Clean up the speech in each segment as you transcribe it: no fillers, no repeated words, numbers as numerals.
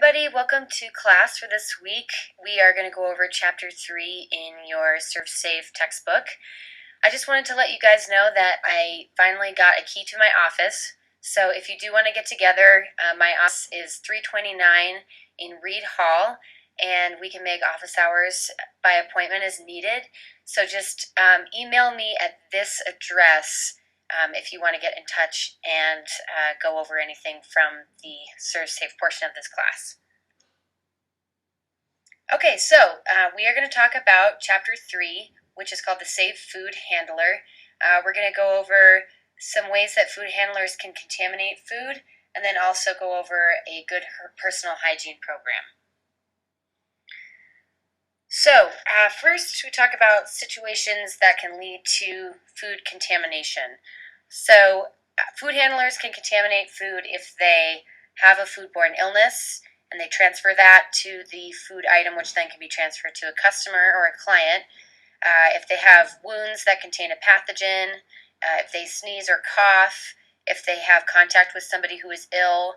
everybody, welcome to class for this week. We are going to go over chapter 3 in your Serve Safe textbook. I just wanted to let you guys know that I finally got a key to my office. So if you do want to get together, my office is 329 in Reed Hall, and we can make office hours by appointment as needed. So just email me at this address if you want to get in touch and go over anything from the Serve Safe portion of this class. Okay, so we are going to talk about Chapter 3, which is called the Safe Food Handler. We're going to go over some ways that food handlers can contaminate food, and then also go over a good personal hygiene program. So, first we talk about situations that can lead to food contamination. So, food handlers can contaminate food if they have a foodborne illness and they transfer that to the food item, which then can be transferred to a customer or a client. If they have wounds that contain a pathogen, if they sneeze or cough, if they have contact with somebody who is ill,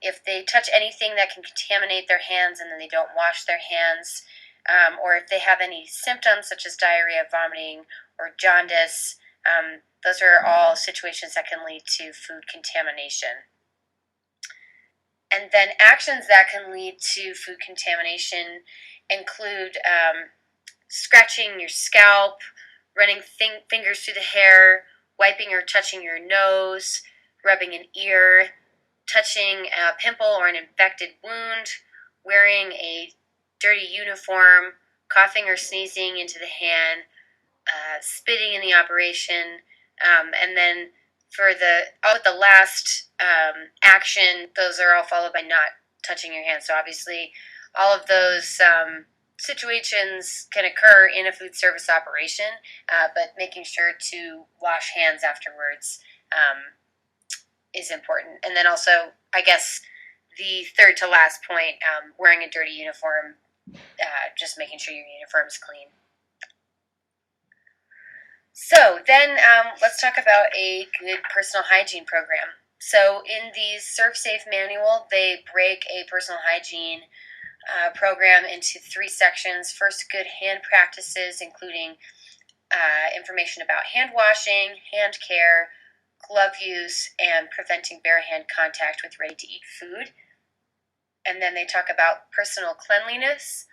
if they touch anything that can contaminate their hands and then they don't wash their hands, or if they have any symptoms such as diarrhea, vomiting, or jaundice. Those are all situations that can lead to food contamination. And then actions that can lead to food contamination include scratching your scalp, running fingers through the hair, wiping or touching your nose, rubbing an ear, touching a pimple or an infected wound, wearing a dirty uniform, coughing or sneezing into the hand, spitting in the operation, and then for the last action, those are all followed by not touching your hands. So obviously, all of those situations can occur in a food service operation, but making sure to wash hands afterwards is important. And then also, I guess, the third to last point, wearing a dirty uniform, just making sure your uniform is clean. So then let's talk about a good personal hygiene program. So in the Serve Safe manual, they break a personal hygiene program into 3 sections. First, good hand practices, including information about hand washing, hand care, glove use, and preventing bare hand contact with ready-to-eat food. And then they talk about personal cleanliness,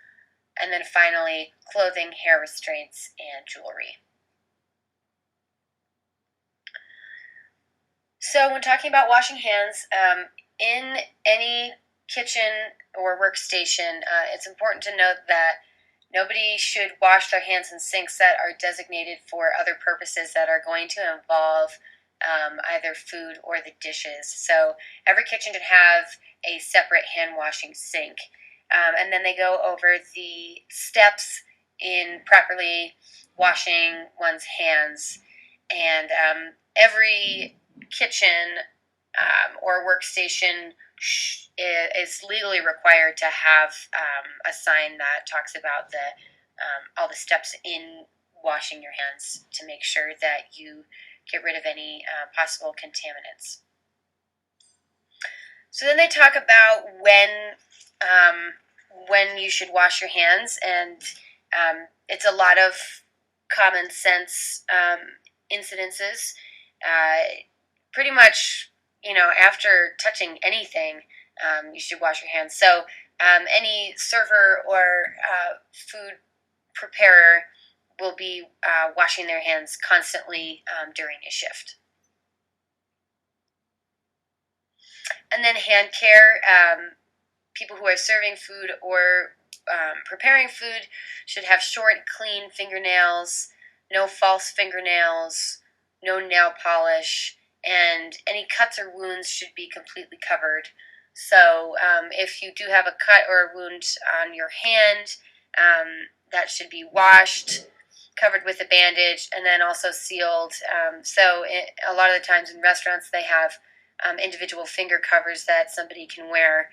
and then finally, clothing, hair restraints, and jewelry. So when talking about washing hands, in any kitchen or workstation, it's important to note that nobody should wash their hands in sinks that are designated for other purposes that are going to involve either food or the dishes. So every kitchen should have a separate hand washing sink. And then they go over the steps in properly washing one's hands. And every kitchen or workstation is legally required to have a sign that talks about all the steps in washing your hands to make sure that you get rid of any possible contaminants. So then they talk about when you should wash your hands, and it's a lot of common sense incidences. Pretty much, after touching anything, you should wash your hands. So any server or food preparer will be washing their hands constantly during a shift. And then hand care. People who are serving food or preparing food should have short, clean fingernails, no false fingernails, no nail polish, and any cuts or wounds should be completely covered. So if you do have a cut or a wound on your hand, that should be washed, covered with a bandage, and then also sealed. A lot of the times in restaurants they have individual finger covers that somebody can wear,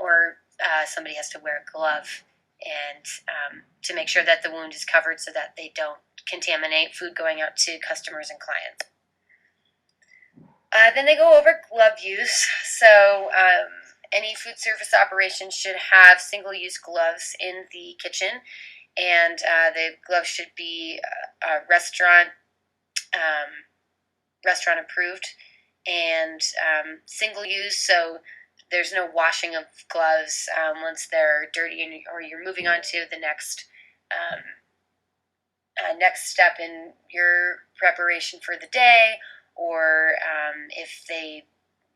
or somebody has to wear a glove and to make sure that the wound is covered so that they don't contaminate food going out to customers and clients. Then they go over glove use. So Any food service operation should have single-use gloves in the kitchen, and the gloves should be restaurant approved and single use, so there's no washing of gloves once they're dirty, or you're moving on to the next step in your preparation for the day, or if they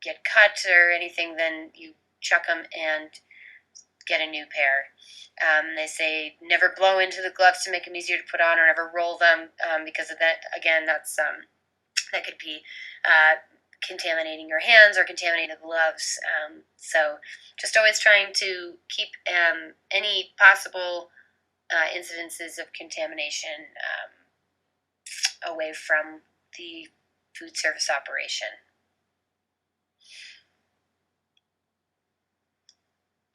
get cut or anything, then you chuck them and get a new pair. They say never blow into the gloves to make them easier to put on, or never roll them, because of that. Again, that could be contaminating your hands or contaminating the gloves. So just always trying to keep any possible incidences of contamination away from the food service operation.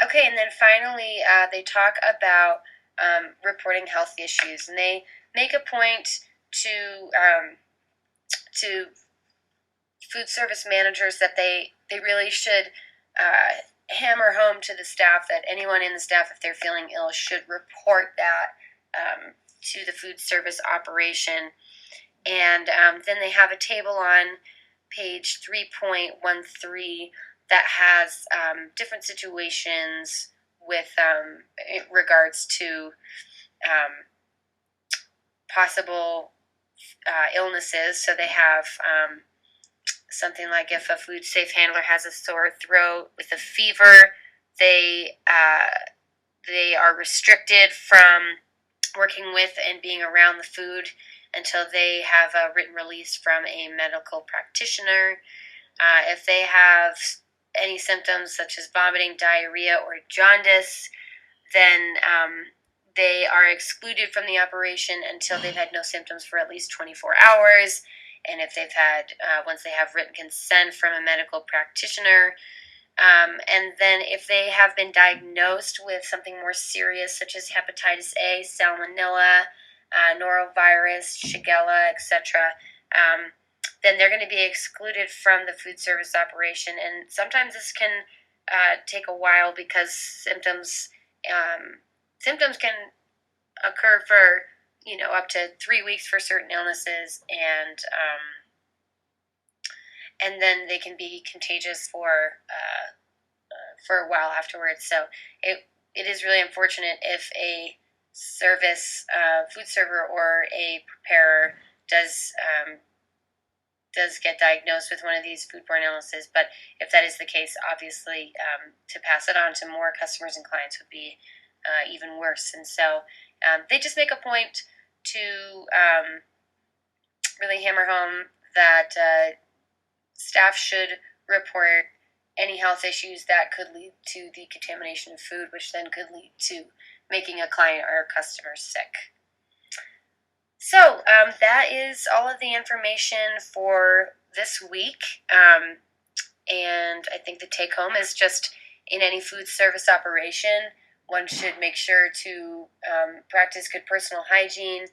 Okay, and then finally, they talk about reporting health issues, and they make a point to food service managers that they really should hammer home to the staff that anyone in the staff, if they're feeling ill, should report that to the food service operation. And then they have a table on page 3.13 that has different situations with in regards to possible illnesses. So they have something like if a food safe handler has a sore throat with a fever, they are restricted from working with and being around the food until they have a written release from a medical practitioner. If they have any symptoms such as vomiting, diarrhea, or jaundice, then they are excluded from the operation until they've had no symptoms for at least 24 hours. And if they've had, once they have written consent from a medical practitioner, and then if they have been diagnosed with something more serious, such as hepatitis A, salmonella, norovirus, shigella, etc., then they're going to be excluded from the food service operation. And sometimes this can take a while because symptoms can occur for up to 3 weeks for certain illnesses, and then they can be contagious for a while afterwards. So it is really unfortunate if a food server or a preparer does get diagnosed with one of these foodborne illnesses. But if that is the case, obviously to pass it on to more customers and clients would be even worse. And so they just make a point to really hammer home that staff should report any health issues that could lead to the contamination of food, which then could lead to making a client or a customer sick. So that is all of the information for this week. And I think the take home is just in any food service operation, one should make sure to practice good personal hygiene,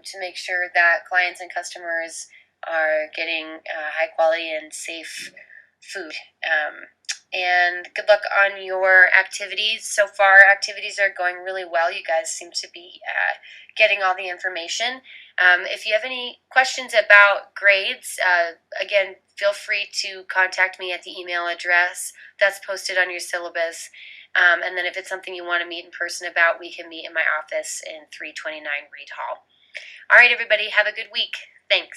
to make sure that clients and customers are getting high quality and safe food. And good luck on your activities. So far, activities are going really well. You guys seem to be getting all the information. If you have any questions about grades, again, feel free to contact me at the email address that's posted on your syllabus. And then if it's something you want to meet in person about, we can meet in my office in 329 Reed Hall. All right, everybody, have a good week. Thanks.